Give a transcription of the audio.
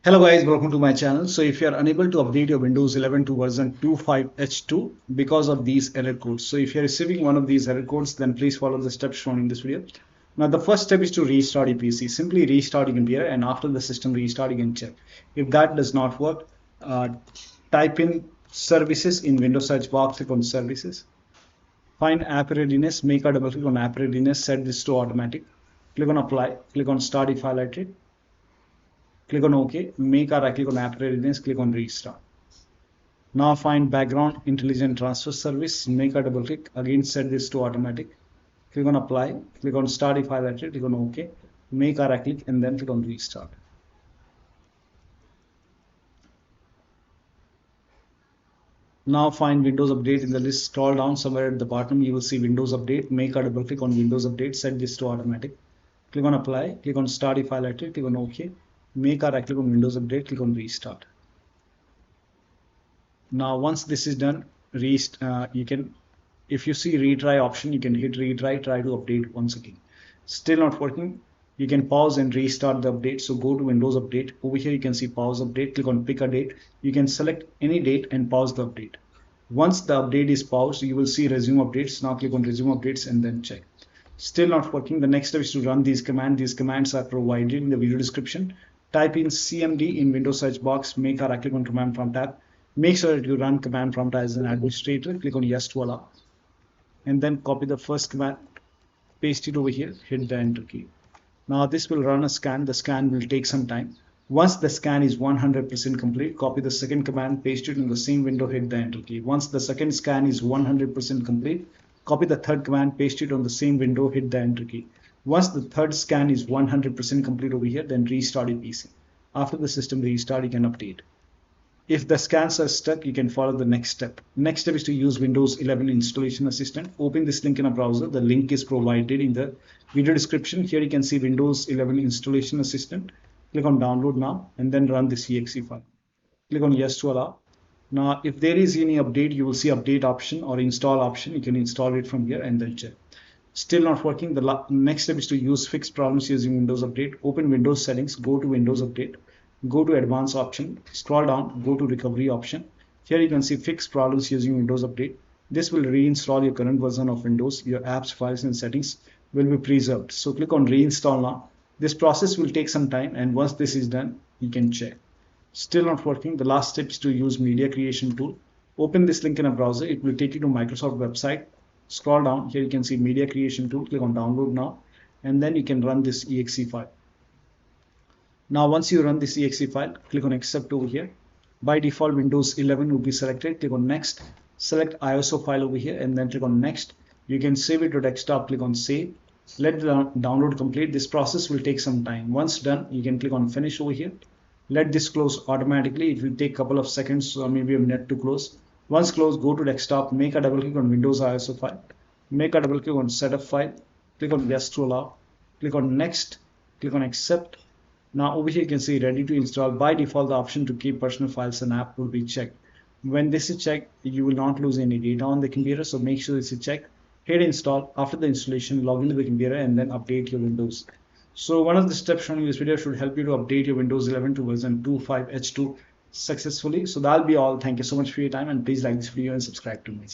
Hello guys, welcome to my channel. So if you are unable to update your Windows 11 to version 25H2 because of these error codes. So if you are receiving one of these error codes, then please follow the steps shown in this video. Now the first step is to restart your PC. Simply restart your computer, and after the system restart you can check. If that does not work, type in services in Windows search box, click on services. Find app readiness, make a double click on app readiness, set this to automatic. Click on apply, click on start if highlighted. Click on OK, make a right click on app readiness, click on restart. Now find background intelligent transfer service, make a double click, again set this to automatic. Click on apply, click on start if highlighted, click on OK, make a right click and then click on restart. Now find Windows Update in the list, scroll down somewhere at the bottom, you will see Windows Update, make a double click on Windows Update, set this to automatic. Click on apply, click on start if highlighted, click on OK. Make a right click on Windows Update, click on restart. Now once this is done, you can, if you see retry option, you can hit retry, try to update once again. Still not working, you can pause and restart the update. So go to Windows Update, over here you can see pause update, click on pick a date. You can select any date and pause the update. Once the update is paused, you will see resume updates. Now click on resume updates and then check. Still not working. The next step is to run these commands. These commands are provided in the video description. Type in CMD in Windows search box, make a right click on command prompt tab. Make sure that you run command prompt as an administrator. Click on yes to allow. And then copy the first command, paste it over here, hit the enter key. Now this will run a scan. The scan will take some time. Once the scan is 100% complete, copy the second command, paste it in the same window, hit the enter key. Once the second scan is 100% complete, copy the third command, paste it on the same window, hit the enter key. Once the third scan is 100% complete over here, then restart your PC. After the system restart, you can update. If the scans are stuck, you can follow the next step. Next step is to use Windows 11 Installation Assistant. Open this link in a browser. The link is provided in the video description. Here you can see Windows 11 Installation Assistant. Click on download now and then run this exe file. Click on yes to allow. Now if there is any update, you will see update option or install option. You can install it from here and then check. Still not working. The next step is to use fix problems using Windows Update. Open Windows settings, go to Windows Update, go to advanced option, scroll down, go to recovery option. Here you can see fix problems using Windows Update. This will reinstall your current version of Windows. Your apps, files and settings will be preserved. So click on reinstall now. This process will take some time, and once this is done, you can check. Still not working. The last step is to use media creation tool. Open this link in a browser. It will take you to Microsoft website. Scroll down, here you can see media creation tool, click on download now, and then you can run this exe file. Now once you run this exe file, click on accept over here. By default Windows 11 will be selected. Click on next, select ISO file over here and then click on next. You can save it to desktop, click on save. Let the download complete. This process will take some time. Once done, you can click on finish over here. Let this close automatically. It will take a couple of seconds or maybe a minute to close. Once closed, go to desktop, make a double click on Windows ISO file, make a double click on setup file, click on yes to allow, click on next, click on accept. Now over here you can see ready to install. By default, the option to keep personal files and app will be checked. When this is checked, you will not lose any data on the computer, so make sure this is checked. Hit install. After the installation, log into the computer and then update your Windows. So one of the steps shown in this video should help you to update your Windows 11 to version 25H2 successfully. So that'll be all. Thank you so much for your time, and please like this video and subscribe to my channel.